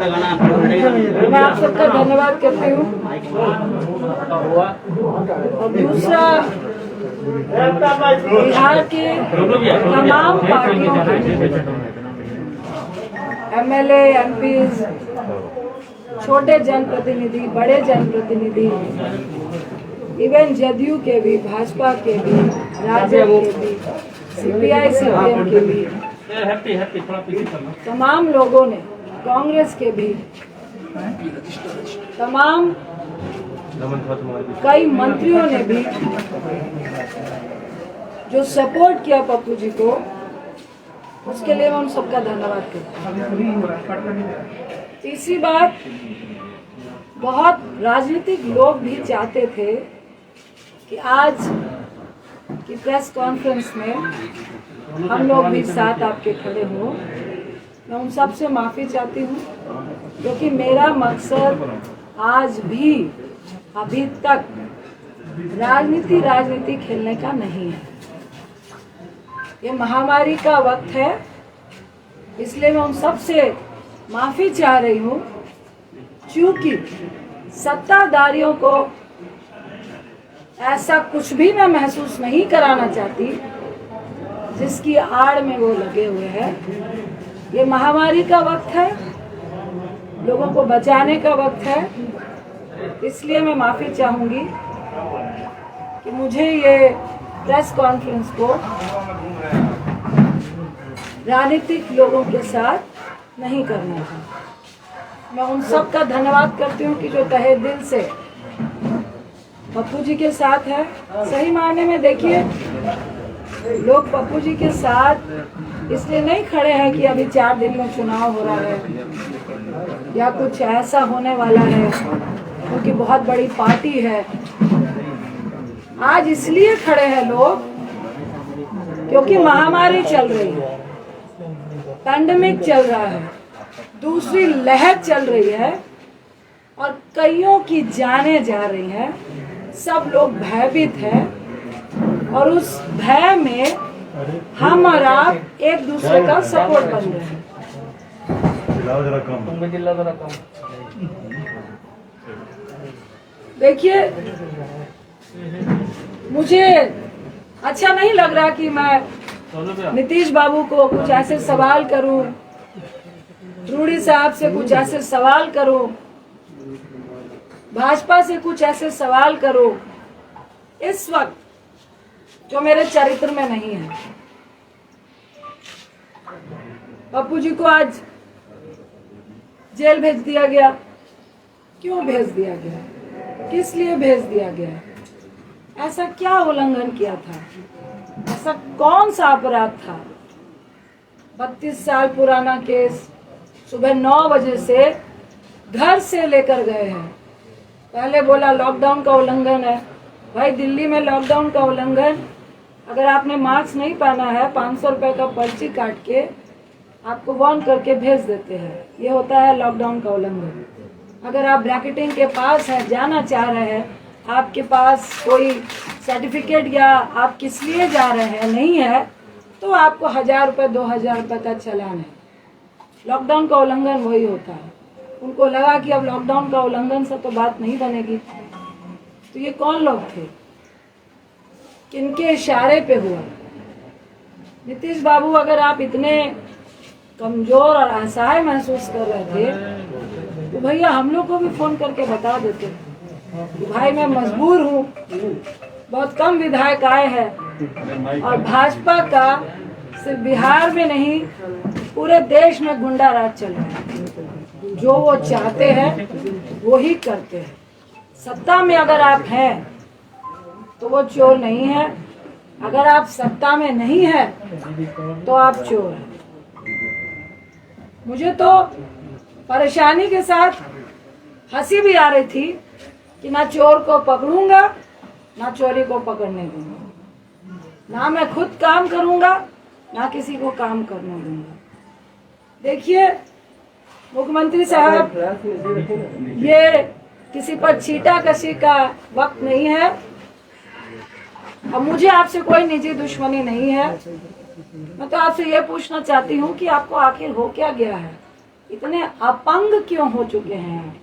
मैं आप सबका धन्यवाद करती हूँ। और दूसरा, बिहार के तमाम पार्टियों के एमएलए, एमपीज, छोटे जनप्रतिनिधि, बड़े जनप्रतिनिधि, इवन जदयू के भी, भाजपा के भी, राजद के भी, सीपीआई सीपीएम के भी, तमाम लोगों ने, कांग्रेस के भी, तमाम कई मंत्रियों ने भी जो सपोर्ट किया पप्पू जी को, उसके लिए मैं उन सबका धन्यवाद करती हूँ। तीसरी बात, बहुत राजनीतिक लोग भी चाहते थे कि आज की प्रेस कॉन्फ्रेंस में हम लोग भी साथ आपके खड़े हों। मैं उन सब से माफ़ी चाहती हूँ, क्योंकि मेरा मकसद आज भी, अभी तक राजनीति खेलने का नहीं है। ये महामारी का वक्त है, इसलिए मैं उन सब से माफ़ी चाह रही हूँ, क्योंकि सत्ताधारियों को ऐसा कुछ भी मैं महसूस नहीं कराना चाहती जिसकी आड़ में वो लगे हुए हैं। ये महामारी का वक्त है, लोगों को बचाने का वक्त है, इसलिए मैं माफ़ी चाहूँगी कि मुझे ये प्रेस कॉन्फ्रेंस को राजनीतिक लोगों के साथ नहीं करना है। मैं उन सब का धन्यवाद करती हूँ कि जो तहे दिल से पप्पू जी के साथ है। सही मायने में देखिए, लोग पप्पू जी के साथ इसलिए नहीं खड़े हैं कि अभी 4 दिन में चुनाव हो रहा है या कुछ ऐसा होने वाला है, क्योंकि बहुत बड़ी पार्टी है। आज इसलिए खड़े हैं लोग क्योंकि महामारी चल रही है, पैंडेमिक चल रहा है, दूसरी लहर चल रही है और कईयों की जानें जा रही हैं। सब लोग भयभीत हैं और उस भय में हम और आप एक दूसरे का सपोर्ट बन रहे हैं। देखिए, मुझे अच्छा नहीं लग रहा कि मैं नीतीश बाबू को कुछ ऐसे सवाल करूं, रूडी साहब से कुछ ऐसे सवाल करूं, भाजपा से कुछ ऐसे सवाल करूं इस वक्त जो मेरे चरित्र में नहीं है। पप्पू जी को आज जेल भेज दिया गया। क्यों भेज दिया गया? किस लिए भेज दिया गया? ऐसा क्या उल्लंघन किया था? ऐसा कौन सा अपराध था? 32 साल पुराना केस, सुबह 9 बजे से घर से लेकर गए हैं। पहले बोला लॉकडाउन का उल्लंघन है। भाई, दिल्ली में लॉकडाउन का उल्लंघन, अगर आपने मास्क नहीं पहना है 500 रुपए का पर्ची काट के आपको वार्न करके भेज देते हैं। ये होता है लॉकडाउन का उल्लंघन। अगर आप ब्रैकेटिंग के पास है, जाना चाह रहे हैं, आपके पास कोई सर्टिफिकेट या आप किस लिए जा रहे हैं नहीं है, तो आपको 1000 रुपये 2000 रुपये का चालान है। लॉकडाउन का उल्लंघन वही होता है। उनको लगा कि अब लॉकडाउन का उल्लंघन से तो बात नहीं बनेगी। तो ये कौन लोग थे? किनके इशारे पे हुआ? नीतीश बाबू, अगर आप इतने कमजोर और असहाय महसूस कर रहे थे तो भैया हम लोग को भी फोन करके बता देते कि भाई मैं मजबूर हूँ, बहुत कम विधायक आए हैं और भाजपा का सिर्फ बिहार में नहीं पूरे देश में गुंडा राज चल रहा है। जो वो चाहते हैं वो ही करते हैं। सत्ता में अगर आप हैं तो वो चोर नहीं है, अगर आप सत्ता में नहीं है तो आप चोर हैं। मुझे तो परेशानी के साथ हंसी भी आ रही थी कि ना चोर को पकड़ूंगा ना चोरी को पकड़ने दूंगा, ना मैं खुद काम करूंगा ना किसी को काम करने दूंगा। देखिए मुख्यमंत्री साहब, ये किसी पर छीटाकशी का वक्त नहीं है। अब मुझे आपसे कोई निजी दुश्मनी नहीं है। मैं तो आपसे ये पूछना चाहती हूँ कि आपको आखिर हो क्या गया है? इतने अपंग क्यों हो चुके हैं?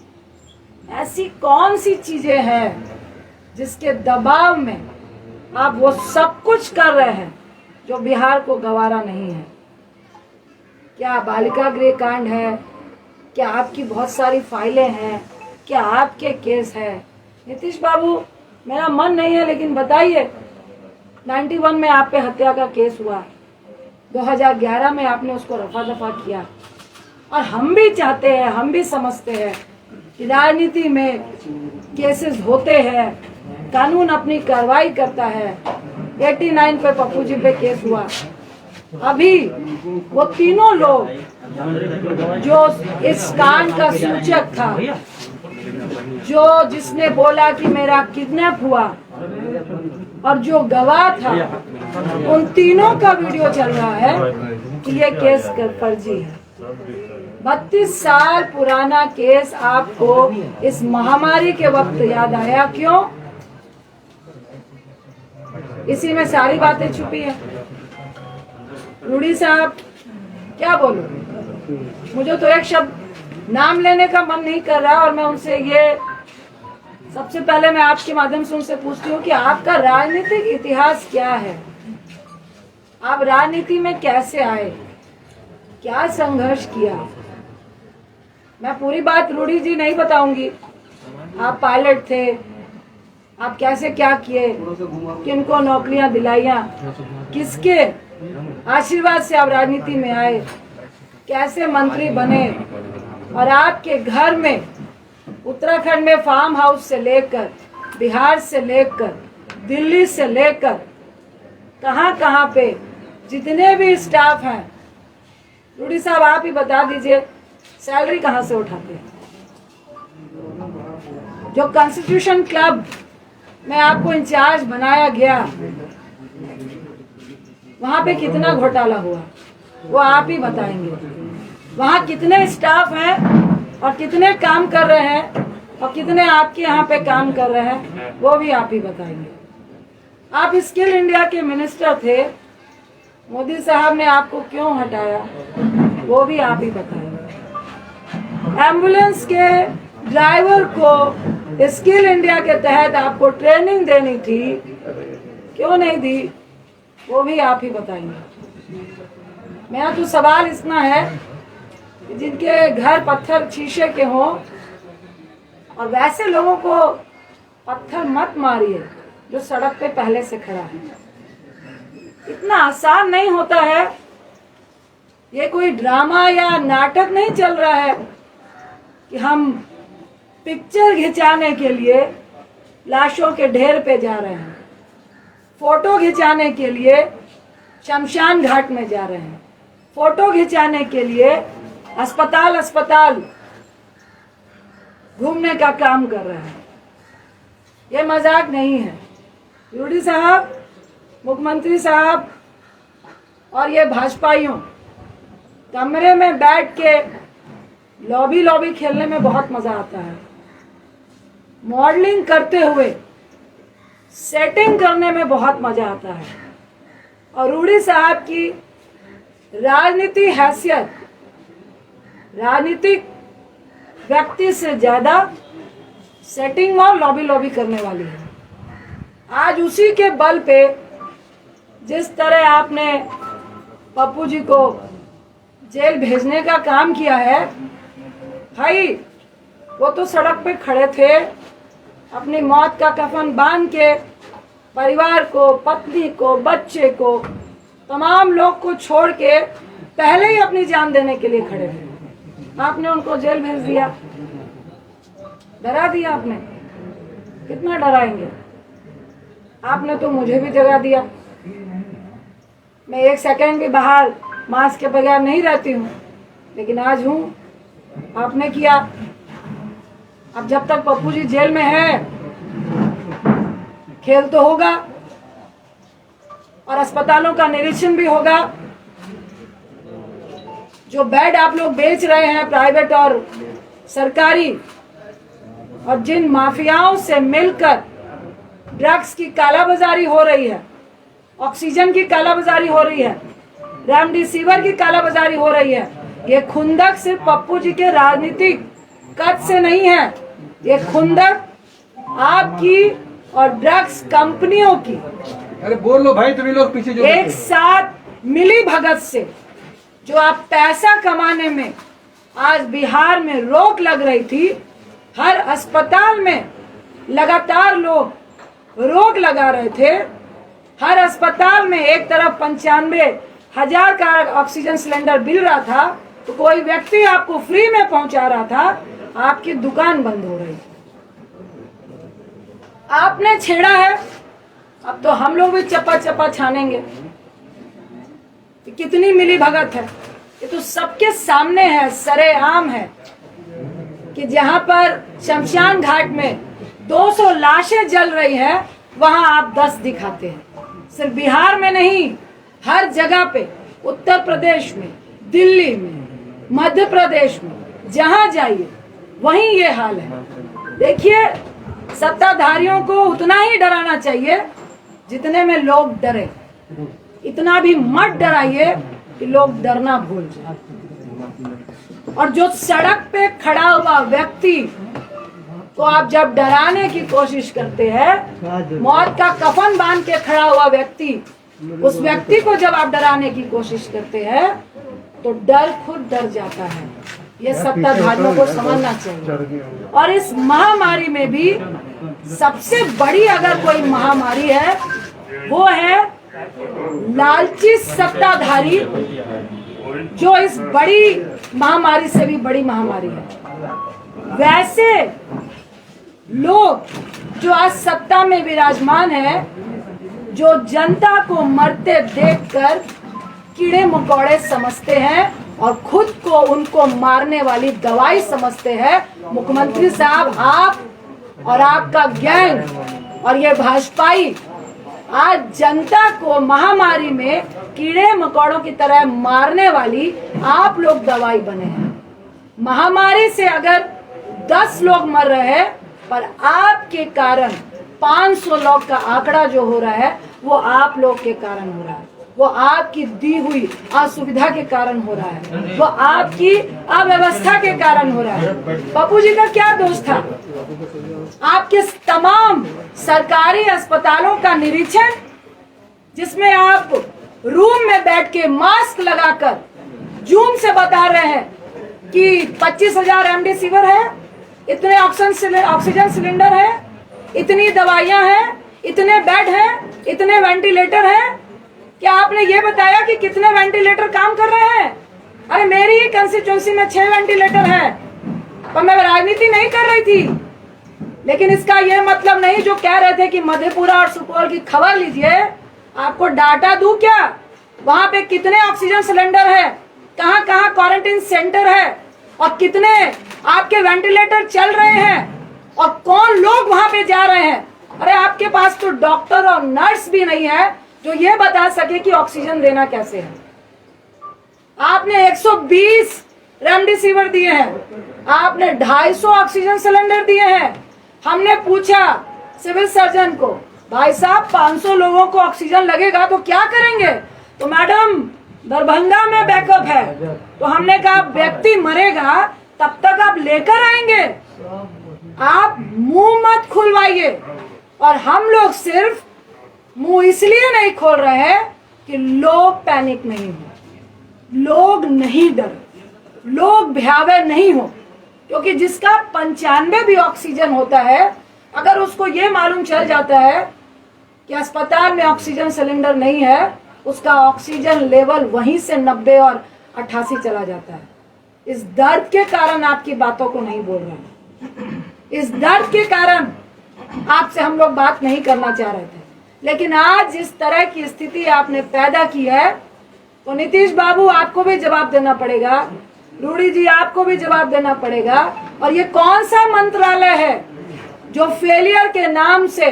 ऐसी कौन सी चीजें हैं जिसके दबाव में आप वो सब कुछ कर रहे हैं जो बिहार को गवारा नहीं है? क्या बालिका गृह कांड है? क्या आपकी बहुत सारी फाइलें हैं? क्या आपके केस है? नीतीश बाबू, मेरा मन नहीं है, लेकिन बताइए, 91 में आप पे हत्या का केस हुआ, 2011 में आपने उसको रफा दफा किया, और हम भी चाहते हैं, हम भी समझते हैं कि राजनीति में केसेस होते हैं, कानून अपनी कार्रवाई करता है। 89 पे पप्पू जी पे केस हुआ, अभी वो तीनों लोग जो इस कांड का सूचक था, जो जिसने बोला कि मेरा किडनैप हुआ, और जो गवाह था, उन तीनों का वीडियो चल रहा है कि ये केस फर्जी है। 32 साल पुराना केस आपको इस महामारी के वक्त याद आया, क्यों? इसी में सारी बातें छुपी है। रूडी साहब, क्या बोलूं? मुझे तो एक शब्द नाम लेने का मन नहीं कर रहा, और मैं उनसे ये सबसे पहले मैं आपके माध्यम से उनसे पूछती हूँ कि आपका राजनीतिक इतिहास क्या है? आप राजनीति में कैसे आए? क्या संघर्ष किया? मैं पूरी बात रूडी जी नहीं बताऊंगी। आप पायलट थे, आप कैसे क्या किए, किनको नौकरियां दिलाइया, किसके आशीर्वाद से आप राजनीति में आए, कैसे मंत्री बने, और आपके घर में उत्तराखंड में फार्म हाउस से लेकर, बिहार से लेकर, दिल्ली से लेकर, कहाँ कहाँ पे जितने भी स्टाफ हैं, रूडी साहब आप ही बता दीजिए, सैलरी कहाँ से उठाते हैं? जो कॉन्स्टिट्यूशन क्लब में आपको इंचार्ज बनाया गया, वहां पे कितना घोटाला हुआ वो आप ही बताएंगे। वहां कितने स्टाफ हैं और कितने काम कर रहे हैं, और कितने आपके यहाँ पे काम कर रहे हैं, वो भी आप ही बताएंगे। आप स्किल इंडिया के मिनिस्टर थे, मोदी साहब ने आपको क्यों हटाया, वो भी आप ही बताएंगे। एम्बुलेंस के ड्राइवर को स्किल इंडिया के तहत आपको ट्रेनिंग देनी थी, क्यों नहीं दी, वो भी आप ही बताएंगे। मेरा तो सवाल इतना है कि जिनके घर पत्थर शीशे के हों, और वैसे लोगों को पत्थर मत मारिए जो सड़क पे पहले से खड़ा है। इतना आसान नहीं होता है। ये कोई ड्रामा या नाटक नहीं चल रहा है कि हम पिक्चर खिंचाने के लिए लाशों के ढेर पे जा रहे हैं, फोटो खिंचाने के लिए शमशान घाट में जा रहे हैं, फोटो खिंचाने के लिए अस्पताल अस्पताल घूमने का काम कर रहे हैं। ये मजाक नहीं है। रूडी साहब, मुख्यमंत्री साहब और ये भाजपाइयों कमरे में बैठ के लॉबी लॉबी खेलने में बहुत मजा आता है। मॉडलिंग करते हुए सेटिंग करने में बहुत मजा आता है। और रूडी साहब की राजनीति हैसियत राजनीतिक व्यक्ति से ज्यादा सेटिंग और लॉबी लॉबी करने वाली है। आज उसी के बल पे जिस तरह आपने पप्पू जी को जेल भेजने का काम किया है, भाई वो तो सड़क पे खड़े थे, अपनी मौत का कफन बांध के परिवार को, पत्नी को, बच्चे को, तमाम लोग को छोड़ के पहले ही अपनी जान देने के लिए खड़े थे। आपने उनको जेल भेज दिया, डरा दिया आपने। कितना डराएंगे? आपने तो मुझे भी जगा दिया। मैं एक सेकंड भी बाहर मास्क के बगैर नहीं रहती हूँ, लेकिन आज हूँ। आपने किया। अब जब तक पप्पू जी जेल में है, खेल तो होगा और अस्पतालों का निरीक्षण भी होगा। जो बेड आप लोग बेच रहे हैं प्राइवेट और सरकारी, और जिन माफियाओं से मिलकर ड्रग्स की कालाबाजारी हो रही है, ऑक्सीजन की कालाबाजारी हो रही है, रेमडेसिविर की कालाबाजारी हो रही है, ये खुंदक सिर्फ पप्पू जी के राजनीतिक कद से नहीं है, ये खुंदक आपकी और ड्रग्स कंपनियों की अरे बोल लो भाई, तुम लोग पीछे जो एक साथ मिली भगत से जो आप पैसा कमाने में आज बिहार में रोक लग रही थी। हर अस्पताल में लगातार लोग रोक लगा रहे थे। हर अस्पताल में एक तरफ 95,000 का ऑक्सीजन सिलेंडर मिल रहा था, तो कोई व्यक्ति आपको फ्री में पहुंचा रहा था, आपकी दुकान बंद हो रही। आपने छेड़ा है, अब तो हम लोग भी चप्पा चप्पा छानेंगे। कितनी मिली भगत है, ये तो सबके सामने है, सरेआम है कि जहां पर शमशान घाट में 200 लाशें जल रही है, वहां आप 10 दिखाते हैं। सिर्फ बिहार में नहीं, हर जगह पे, उत्तर प्रदेश में, दिल्ली में, मध्य प्रदेश में, जहां जाइए वहीं ये हाल है। देखिए, सत्ताधारियों को उतना ही डराना चाहिए जितने में लोग डरे। इतना भी मत डराइए कि लोग डरना भूल जाए। और जो सड़क पे खड़ा हुआ व्यक्ति को आप जब डराने की कोशिश करते हैं, मौत का कफन बांध के खड़ा हुआ व्यक्ति, उस व्यक्ति को जब आप डराने की कोशिश करते हैं तो डर खुद डर जाता है। ये सत्ताधारियों को समझना चाहिए। और इस महामारी में भी सबसे बड़ी अगर कोई महामारी है, वो है लालची सत्ताधारी, जो इस बड़ी महामारी से भी बड़ी महामारी है। वैसे लोग जो आज सत्ता में विराजमान है, जो जनता को मरते देखकर कीड़े मकोड़े समझते हैं और खुद को उनको मारने वाली दवाई समझते हैं। मुख्यमंत्री साहब, आप और आपका गैंग और ये भाजपाई आज जनता को महामारी में कीड़े मकोड़ों की तरह मारने वाली आप लोग दवाई बने हैं। महामारी से अगर 10 लोग मर रहे हैं, पर आपके कारण 500 लोग का आंकड़ा जो हो रहा है, वो आप लोग के कारण हो रहा है। वो आपकी दी हुई असुविधा के कारण हो रहा है, वो आपकी अव्यवस्था के कारण हो रहा है। पप्पू जी का क्या दोष था? आपके तमाम सरकारी अस्पतालों का निरीक्षण, जिसमें आप रूम में बैठ के मास्क लगाकर जूम से बता रहे हैं कि 25,000 रेमडेसिविर है, इतने ऑक्सीजन सिलेंडर है, इतनी दवाइयां हैं, इतने बेड हैं, इतने वेंटिलेटर हैं। क्या आपने ये बताया कि कितने वेंटिलेटर काम कर रहे हैं? अरे मेरी ही कंस्टिट्यूंसी में 6 वेंटिलेटर है, पर मैं राजनीति नहीं कर रही थी। लेकिन इसका ये मतलब नहीं, जो कह रहे थे कि मधेपुरा और सुपौल की खबर लीजिए, आपको डाटा दूं क्या? वहां पे कितने ऑक्सीजन सिलेंडर है, कहां कहां क्वारंटाइन सेंटर है, और कितने आपके वेंटिलेटर चल रहे हैं, और कौन लोग वहां पे जा रहे हैं। अरे आपके पास तो डॉक्टर और नर्स भी नहीं है जो ये बता सके कि ऑक्सीजन देना कैसे है। आपने 120 रेमडेसिविर दिए हैं, आपने 250 ऑक्सीजन सिलेंडर दिए हैं। हमने पूछा सिविल सर्जन को, भाई साहब 500 लोगों को ऑक्सीजन लगेगा तो क्या करेंगे? तो मैडम दरभंगा में बैकअप है। तो हमने कहा व्यक्ति मरेगा तब तक आप लेकर आएंगे, आप मुंह मत खुलवाइए। और हम लोग सिर्फ मुंह इसलिए नहीं खोल रहे हैं कि लोग पैनिक नहीं हो, लोग नहीं डरे, लोग भयावह नहीं हो। क्योंकि जिसका 95 भी ऑक्सीजन होता है, अगर उसको ये मालूम चल जाता है कि अस्पताल में ऑक्सीजन सिलेंडर नहीं है, उसका ऑक्सीजन लेवल वहीं से 90 और 88 चला जाता है। इस दर्द के कारण आपकी बातों को नहीं बोल रहे, इस दर्द के कारण आपसे हम लोग बात नहीं करना चाह रहे थे। लेकिन आज जिस तरह की स्थिति आपने पैदा की है, तो नीतीश बाबू आपको भी जवाब देना पड़ेगा, रूडी जी आपको भी जवाब देना पड़ेगा। और ये कौन सा मंत्रालय है जो फेलियर के नाम से,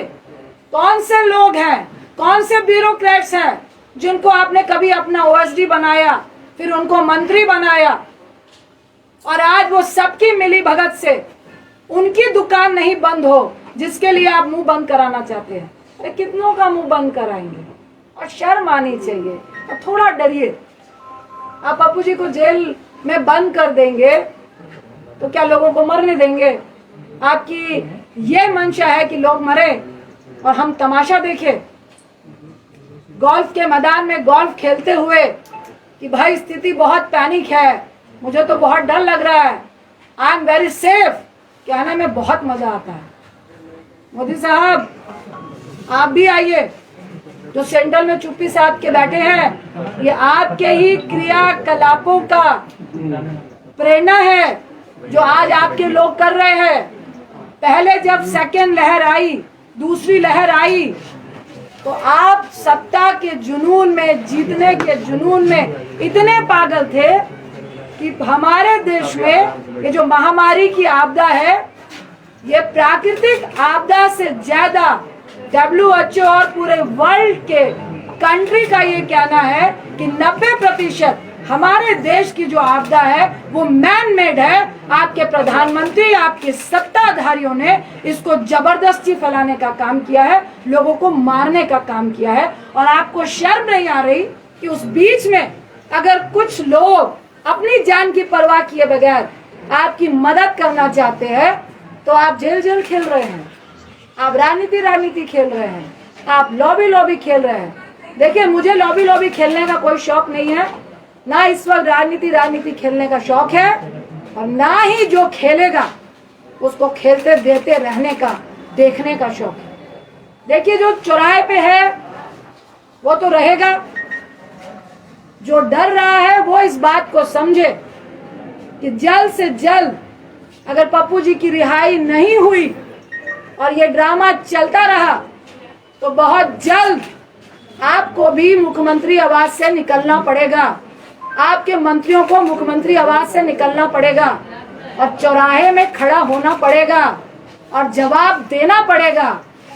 कौन से लोग हैं, कौन से ब्यूरोक्रेट्स हैं जिनको आपने कभी अपना ओएसडी बनाया, फिर उनको मंत्री बनाया, और आज वो सबकी मिली भगत से उनकी दुकान नहीं बंद हो जिसके लिए आप मुंह बंद कराना चाहते हैं। अरे कितनों का मुंह बंद कराएंगे? और शर्म आनी चाहिए, और थोड़ा डरिए। आप पप्पू जी को जेल में बंद कर देंगे तो क्या लोगों को मरने देंगे? आपकी ये मंशा है कि लोग मरे और हम तमाशा देखें? गोल्फ के मैदान में गोल्फ खेलते हुए कि भाई स्थिति बहुत पैनिक है, मुझे तो बहुत डर लग रहा है, आई एम वेरी सेफ, कहने में बहुत मजा आता है। मोदी साहब आप भी आइए, जो सेंट्रल में चुप्पी साध के बैठे हैं, ये आपके ही क्रियाकलापों का प्रेरणा है जो आज आपके लोग कर रहे हैं। पहले जब सेकेंड लहर आई, दूसरी लहर आई, तो आप सत्ता के जुनून में, जीतने के जुनून में इतने पागल थे कि हमारे देश में ये जो महामारी की आपदा है, ये प्राकृतिक आपदा से ज्यादा WHO और पूरे वर्ल्ड के कंट्री का ये कहना है कि 90% हमारे देश की जो आपदा है वो मैन मेड है। आपके प्रधानमंत्री, आपके सत्ताधारियों ने इसको जबरदस्ती फैलाने का काम किया है, लोगों को मारने का काम किया है। और आपको शर्म नहीं आ रही कि उस बीच में अगर कुछ लोग अपनी जान की परवाह किए बगैर आपकी मदद करना चाहते हैं तो आप जेल खेल रहे हैं, आप राजनीति खेल रहे हैं, आप लॉबी खेल रहे हैं। देखिए, मुझे लॉबी खेलने का कोई शौक नहीं है, ना इस वक्त राजनीति खेलने का शौक है, और ना ही जो खेलेगा उसको खेलते देते रहने का, देखने का शौक है। देखिए, जो चौराहे पे है वो तो रहेगा, जो डर रहा है वो इस बात को समझे कि जल्द से जल्द अगर पप्पू जी की रिहाई नहीं हुई और ये ड्रामा चलता रहा तो बहुत जल्द आपको भी मुख्यमंत्री आवास से निकलना पड़ेगा, आपके मंत्रियों को मुख्यमंत्री आवास से निकलना पड़ेगा और चौराहे में खड़ा होना पड़ेगा और जवाब देना पड़ेगा।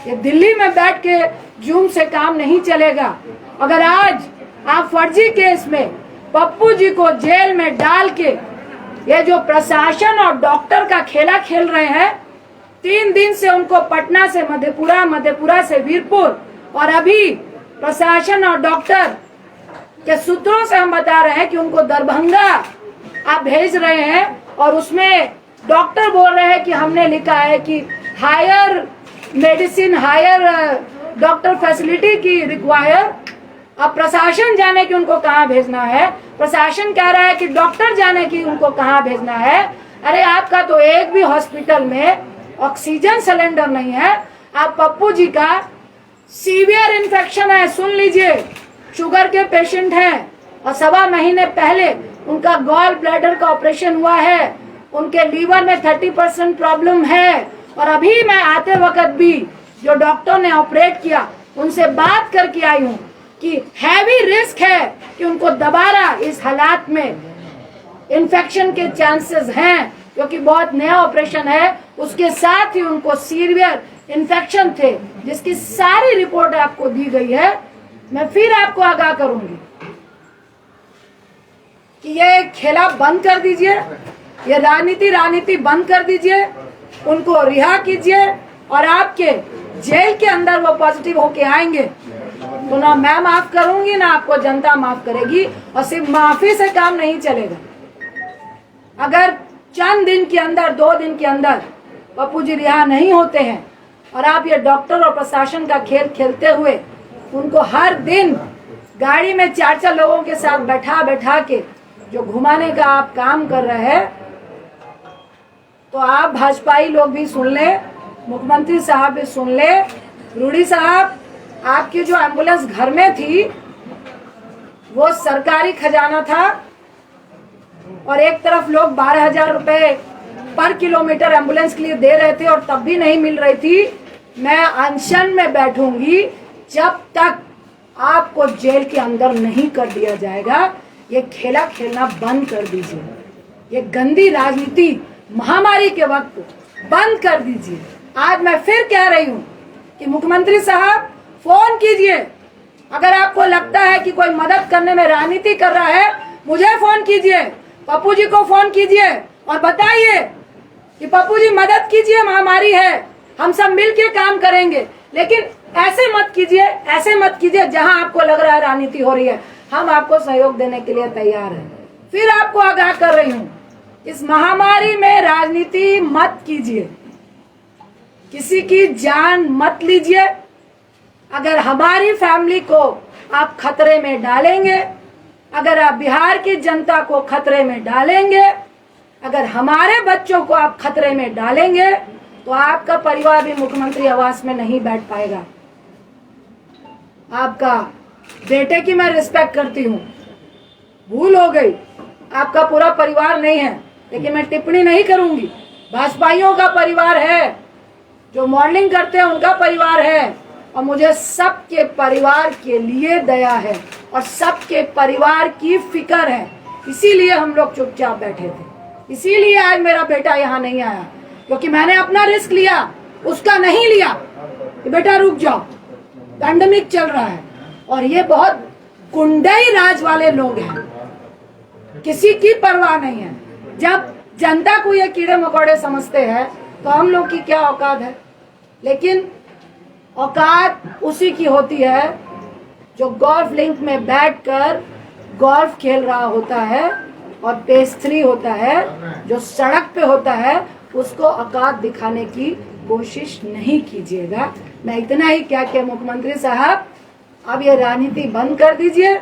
ये दिल्ली में बैठ के जूम से काम नहीं चलेगा। अगर आज आप फर्जी केस में पप्पू जी को जेल में डाल के ये जो प्रशासन और डॉक्टर का खेला खेल रहे हैं, 3 दिन से उनको पटना से मधेपुरा, मधेपुरा से वीरपुर, और अभी प्रशासन और डॉक्टर के सूत्रों से हम बता रहे हैं कि उनको दरभंगा आप भेज रहे हैं, और उसमें डॉक्टर बोल रहे हैं कि हमने लिखा है कि higher medicine, higher doctor facility की रिक्वायर। अब प्रशासन जाने कि उनको कहाँ भेजना है, प्रशासन कह रहा है कि डॉक्टर जाने की उनको कहाँ भेजना है। अरे आपका तो एक भी हॉस्पिटल में ऑक्सीजन सिलेंडर नहीं है। आप पप्पू जी का सीवियर इन्फेक्शन है, सुन लीजिए, शुगर के पेशेंट हैं और 1.25 महीने पहले उनका गॉल ब्लैडर का ऑपरेशन हुआ है, उनके लीवर में 30% प्रॉब्लम है। और अभी मैं आते वक्त भी जो डॉक्टर ने ऑपरेट किया उनसे बात करके आई हूँ कि हैवी रिस्क है कि उनको दोबारा इस हालात में इन्फेक्शन के चांसेस हैं, क्योंकि बहुत नया ऑपरेशन है। उसके साथ ही उनको सीवियर इन्फेक्शन थे, जिसकी सारी रिपोर्ट आपको दी गई है। मैं फिर आपको आगाह करूंगी कि ये खेला बंद कर दीजिए, ये राजनीति बंद कर दीजिए, उनको रिहा कीजिए, और आपके जेल के अंदर वो पॉजिटिव होके आएंगे तो ना मैं माफ करूंगी ना आपको जनता माफ करेगी। और सिर्फ माफी से काम नहीं चलेगा। अगर चंद दिन के अंदर, 2 दिन के अंदर पप्पू जी रिहा नहीं होते हैं और आप ये डॉक्टर और प्रशासन का खेल खेलते हुए उनको हर दिन गाड़ी में 4-4 लोगों के साथ बैठा के जो घुमाने का आप काम कर रहे हैं, तो आप भाजपाई लोग भी सुन ले, मुख्यमंत्री साहब भी सुन ले। रूडी साहब, आपकी जो एम्बुलेंस घर में थी वो सरकारी खजाना था, और एक तरफ लोग 12,000 रुपए पर किलोमीटर एम्बुलेंस के लिए दे रहे थे और तब भी नहीं मिल रही थी। मैं अनशन में बैठूंगी जब तक आपको जेल के अंदर नहीं कर दिया जाएगा। ये खेला खेलना बंद कर दीजिए, ये गंदी राजनीति महामारी के वक्त बंद कर दीजिए। आज मैं फिर कह रही हूँ कि मुख्यमंत्री साहब फोन कीजिए, अगर आपको लगता है कि कोई मदद करने में राजनीति कर रहा है, मुझे फोन कीजिए, पप्पू जी को फोन कीजिए और बताइए कि पप्पू जी मदद कीजिए, महामारी है, हम सब मिलके काम करेंगे। लेकिन ऐसे मत कीजिए जहां आपको लग रहा है राजनीति हो रही है। हम आपको सहयोग देने के लिए तैयार हैं। फिर आपको आगाह कर रही हूं, इस महामारी में राजनीति मत कीजिए, किसी की जान मत लीजिए। अगर हमारी फैमिली को आप खतरे में डालेंगे, अगर आप बिहार की जनता को खतरे में डालेंगे, अगर हमारे बच्चों को आप खतरे में डालेंगे, तो आपका परिवार भी मुख्यमंत्री आवास में नहीं बैठ पाएगा। आपका बेटे की मैं रिस्पेक्ट करती हूँ, भूल हो गई, आपका पूरा परिवार नहीं है, लेकिन मैं टिप्पणी नहीं करूंगी। भाजपाइयों का परिवार है, जो मॉडलिंग करते हैं उनका परिवार है, और मुझे सबके परिवार के लिए दया है और सबके परिवार की फिक्र है। इसीलिए हम लोग चुपचाप बैठे थे, इसीलिए आज मेरा बेटा यहाँ नहीं आया, क्योंकि मैंने अपना रिस्क लिया, उसका नहीं लिया कि बेटा रुक जाओ, पैंडेमिक चल रहा है। और ये बहुत गुंडई राज वाले लोग हैं, किसी की परवाह नहीं है। जब जनता को ये कीड़े मकोड़े समझते हैं तो हम लोग की क्या औकात है। लेकिन औकात उसी की होती है जो गोल्फ लिंक में बैठकर गोल्फ खेल रहा होता है, और पेस्ट्री होता है जो सड़क पे होता है, उसको औकात दिखाने की कोशिश नहीं कीजिएगा। मैं इतना ही क्या कि मुख्यमंत्री साहब, अब ये राजनीति बंद कर दीजिए।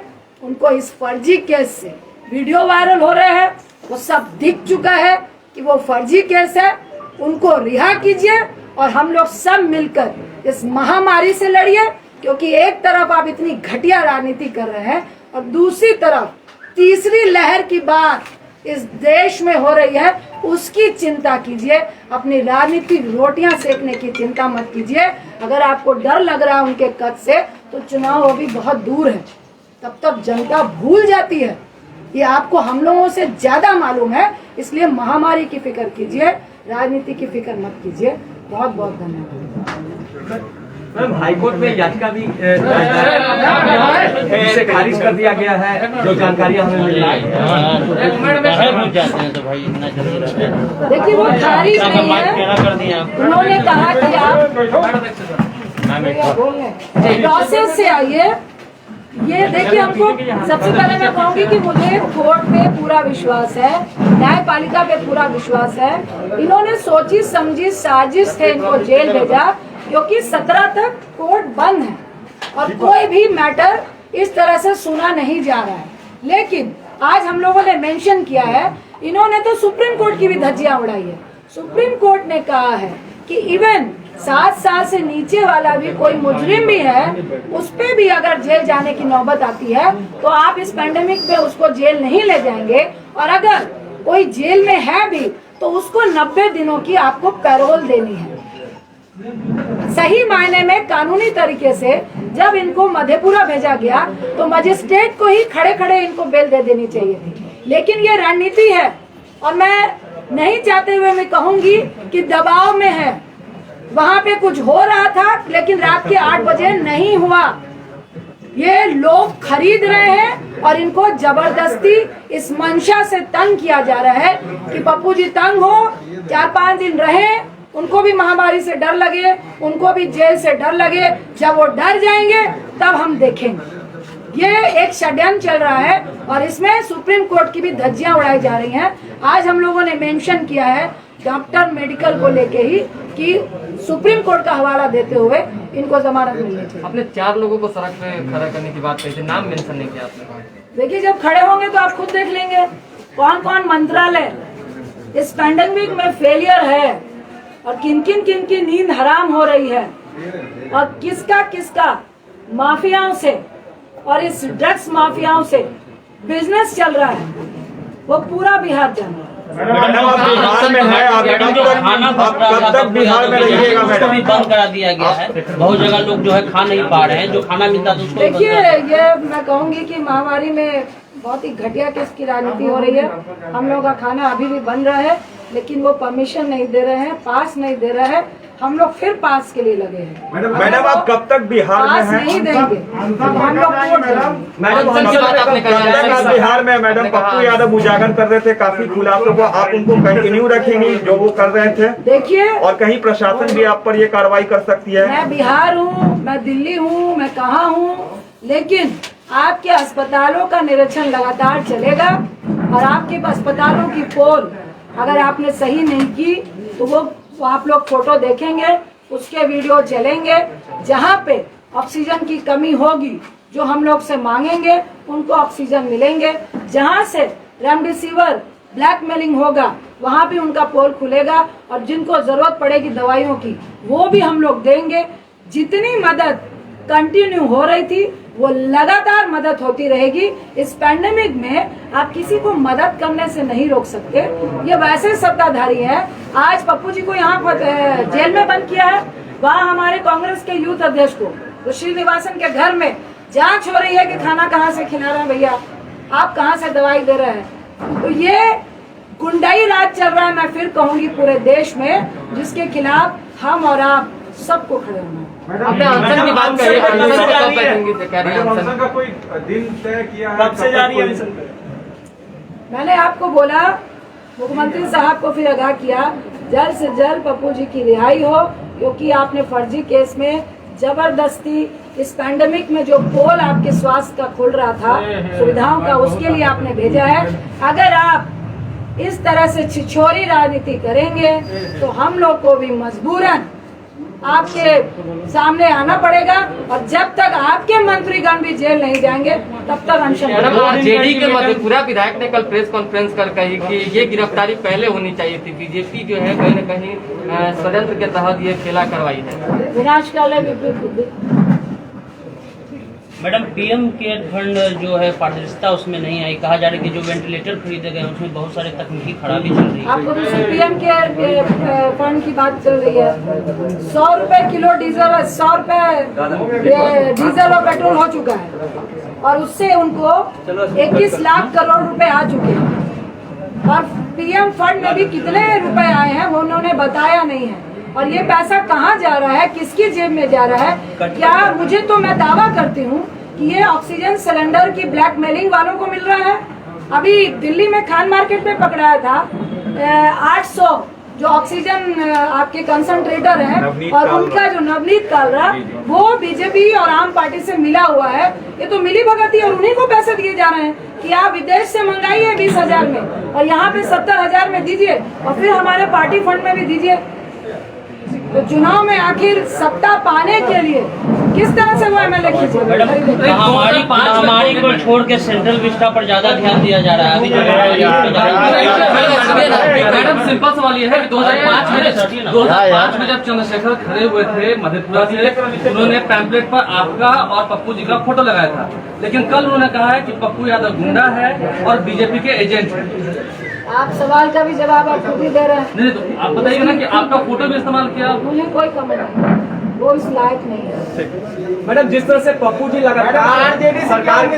उनको इस फर्जी केस से वीडियो वायरल हो रहे हैं, वो सब दिख चुका है कि वो फर्जी केस है, उनको रिहा कीजिए और हम लोग सब मिलकर इस महामारी से लड़िए। क्योंकि एक तरफ आप इतनी घटिया राजनीति कर रहे हैं और दूसरी तरफ तीसरी लहर की बात इस देश में हो रही है, उसकी चिंता कीजिए। अपनी राजनीतिक रोटियां सेकने की चिंता मत कीजिए। अगर आपको डर लग रहा है उनके कद से, तो चुनाव अभी बहुत दूर है, तब तक जनता भूल जाती है। ये आपको हम लोगों से ज्यादा मालूम है, इसलिए महामारी की फिक्र कीजिए, राजनीति की फिक्र मत कीजिए। बहुत बहुत धन्यवाद। मैम, हाईकोर्ट में याचिका भी इसे खारिज कर दिया गया है, जो जानकारियां हमें मिल रही है। देखिए, वो खारिज नहीं है, उन्होंने कहा कि आप प्रोसेस से आइए। ये देखिए, हमको सबसे पहले मैं कहूंगी कि मुझे कोर्ट पे पूरा विश्वास है, न्यायपालिका पे पूरा विश्वास है। इन्होंने सोची समझी साजिश से इनको जेल भेजा, क्योंकि 17 तक कोर्ट बंद है और कोई भी मैटर इस तरह से सुना नहीं जा रहा है। लेकिन आज हम लोगों ने मेंशन किया है, इन्होंने तो सुप्रीम कोर्ट की भी धज्जियां उड़ाई है। सुप्रीम कोर्ट ने कहा है कि इवन 7 साल से नीचे वाला भी कोई मुजरिम भी है, उस पे भी अगर जेल जाने की नौबत आती है तो आप इस पैंडेमिक पे उसको जेल नहीं ले जाएंगे, और अगर कोई जेल में है भी तो उसको 90 दिनों की आपको पैरोल देनी है। सही मायने में कानूनी तरीके से जब इनको मधेपुरा भेजा गया तो मजिस्ट्रेट को ही खड़े खड़े इनको बेल दे देनी चाहिए थी। लेकिन ये रणनीति है, और मैं नहीं चाहते हुए मैं कहूंगी कि दबाव में है। वहां पे कुछ हो रहा था, लेकिन रात के 8 बजे नहीं हुआ। ये लोग खरीद रहे हैं और इनको जबरदस्ती इस मंशा से तंग किया जा रहा है कि पप्पू जी तंग हो, 4-5 दिन रहे, उनको भी महामारी से डर लगे, उनको भी जेल से डर लगे। जब वो डर जाएंगे तब हम देखेंगे। ये एक षड्यंत्र चल रहा है और इसमें सुप्रीम कोर्ट की भी धज्जियां उड़ाई जा रही हैं। आज हम लोगों ने मेंशन किया है डॉक्टर मेडिकल को लेके ही कि सुप्रीम कोर्ट का हवाला देते हुए इनको जमानत मिलनी चाहिए। आपने 4 लोगों को सड़क पे खड़ा करने की बात कही थी, नाम मेंशन नहीं किया आपने। देखिए, जब खड़े होंगे तो आप खुद देख लेंगे कौन कौन मंत्रालय इस पैंडेमिक में फेलियर है और किन की नींद हराम हो रही है, और किसका किसका माफियाओं से और इस ड्रग्स माफियाओं से बिजनेस चल रहा है, वो पूरा बिहार जान रहा है। मैडम, आप बिहार में है, आप कब तक बिहार में रहिएगा मैडम? भी बंद करा दिया गया है, बहुत जगह लोग जो है खा नहीं पा रहे हैं, जो खाना मिलता था उसको देखिए, ये मैं कहूंगी कि महामारी में बहुत ही घटिया किस्म की राजनीति हो रही है। हम लोग का खाना अभी भी बन रहा है, लेकिन वो परमिशन नहीं दे रहे हैं, पास नहीं दे रहे हैं। हम लोग फिर पास के लिए लगे हैं। मैडम, आप कब तक बिहार में पास हैं? नहीं देंगे, हम लोग मैडम, बिहार में मैडम पप्पू यादव उजागर कर रहे थे काफी खुलासों को, आप उनको कंटिन्यू रखेंगी जो वो कर रहे थे? देखिए, और कहीं प्रशासन भी आप पर ये कार्रवाई कर सकती है? मैं बिहार हूँ, मैं दिल्ली हूँ, मैं कहाँ हूँ, लेकिन आपके अस्पतालों का निरीक्षण लगातार चलेगा। और आपके अस्पतालों की पोल अगर आपने सही नहीं की तो वो आप लोग फोटो देखेंगे, उसके वीडियो चलेंगे। जहाँ पे ऑक्सीजन की कमी होगी जो हम लोग से मांगेंगे उनको ऑक्सीजन मिलेंगे। जहाँ से रेमडेसिविर ब्लैकमेलिंग होगा वहाँ भी उनका पोल खुलेगा और जिनको जरूरत पड़ेगी दवाइयों की वो भी हम लोग देंगे। जितनी मदद कंटिन्यू हो रही थी वो लगातार मदद होती रहेगी। इस पैंडेमिक में आप किसी को मदद करने से नहीं रोक सकते। ये वैसे सत्ताधारी हैं। आज पप्पू जी को यहाँ जेल में बंद किया है, वहाँ हमारे कांग्रेस के यूथ अध्यक्ष को तो श्रीनिवासन के घर में जांच हो रही है कि खाना कहाँ से खिला रहे हैं भैया, आप कहाँ से दवाई दे रहे हैं। तो ये गुंडाई राज चल रहा है, मैं फिर कहूंगी पूरे देश में, जिसके खिलाफ हम और आप सबको खड़े होना है। आपने अनशन की बात कही, अनशन पे कब बैठेंगे? कह रहे हैं अनशन का कोई दिन तय किया है? कब से जारी है अनशन? मैंने आपको बोला, मुख्यमंत्री साहब को फिर आगाह किया, जल्द से जल्द पप्पू जी की रिहाई हो, क्योंकि आपने फर्जी केस में जबरदस्ती इस पैंडेमिक में जो पोल आपके स्वास्थ्य का खुल रहा था सुविधाओं का, उसके लिए आपने भेजा है। अगर आप इस तरह से छिछोरी राजनीति करेंगे तो हम लोग को भी मजबूरन आपके सामने आना पड़ेगा और जब तक आपके मंत्रीगण भी जेल नहीं जाएंगे तब तक अनशन। मैडम, आरजेडी के मधेपुरा विधायक ने कल प्रेस कॉन्फ्रेंस कर कही कि ये गिरफ्तारी पहले होनी चाहिए थी, बीजेपी जो है कहीं न कहीं षड्यंत्र के तहत ये खेला करवाई है। विनाशकाले मैडम, पीएम केयर फंड जो है पारदर्शिता उसमें नहीं आई। कहा जा रहा है कि जो वेंटिलेटर खरीदे गए उसमें बहुत सारे तकनीकी खराबी चल रही है। आपको दूसरी पीएम केयर फंड की बात चल रही है। 100 रुपए किलो डीजल, 100 रुपए डीजल और पेट्रोल हो चुका है और उससे उनको 21 लाख करोड़ रुपए आ चुके हैं। और पीएम फंड में भी कितने रुपए आए हैं वो उन्होंने बताया नहीं है। और ये पैसा कहाँ जा रहा है, किसकी जेब में जा रहा है? क्या मुझे तो मैं दावा करती हूँ कि ये ऑक्सीजन सिलेंडर की ब्लैकमेलिंग वालों को मिल रहा है। अभी दिल्ली में खान मार्केट में पकड़ाया था 800 जो ऑक्सीजन आपके कंसंट्रेटर हैं और उनका जो नवनीत कालरा वो बीजेपी और आम पार्टी से मिला हुआ है। ये तो मिली भगती और उन्हीं को पैसे दिए जा रहे हैं कि आप विदेश से मंगाइए 20,000 में और यहाँ पे 70,000 में दीजिए और फिर हमारे पार्टी फंड में भी दीजिए। तो चुनाव में आखिर सत्ता पाने के लिए किस तरह से वो एमएलए खींचे? महामारी को छोड़ के सेंट्रल विस्टा पर ज्यादा ध्यान दिया जा रहा है। अभी मैडम, सिंपल सवाल ये है कि 2005 में जब चंद्रशेखर खड़े हुए थे मधेपुरा से, उन्होंने पैम्पलेट पर आपका और पप्पू जी का फोटो लगाया था, लेकिन कल उन्होंने कहा है कि पप्पू यादव गुंडा है और बीजेपी के एजेंट है। आप सवाल का भी जवाब आप खुद ही दे रहे हैं। नहीं तो आप बताइए ना कि आपका फोटो भी इस्तेमाल किया। मुझे कोई कमेंट नहीं, वो इस लायक नहीं है। मैडम, जिस तरह से पप्पू जी लगातार सरकार के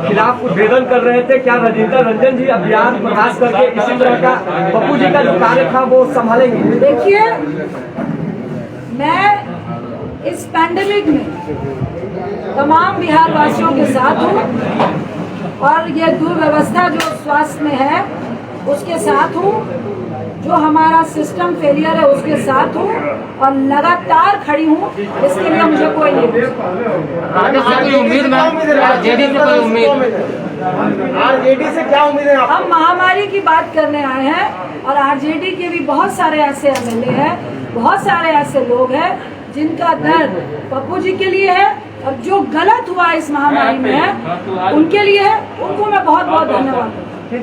खिलाफ उद्भेदन कर रहे थे, क्या रजिंदर रंजन जी अभियान प्रयास करके इसी तरह का पप्पू जी का जो कार्य था वो संभालेंगे? देखिए, मैं इस पैंडेमिक में तमाम बिहार वासियों के साथ हूँ और ये दुर्व्यवस्था जो स्वास्थ्य में है उसके साथ हूँ, जो हमारा सिस्टम फेलियर है उसके साथ हूँ और लगातार खड़ी हूँ। इसके लिए मुझे कोई नहीं। आगे से कोई उम्मीद में आरजेडी से कोई उम्मीद? आरजेडी से क्या उम्मीद है? हम महामारी की बात करने आए हैं और आरजेडी के भी बहुत सारे ऐसे एमएलए हैं, बहुत सारे ऐसे लोग हैं जिनका दर्द पप्पू जी के लिए है और जो गलत हुआ इस महामारी में है उनके लिए है। उनको मैं बहुत बहुत धन्यवाद दूँ। भैया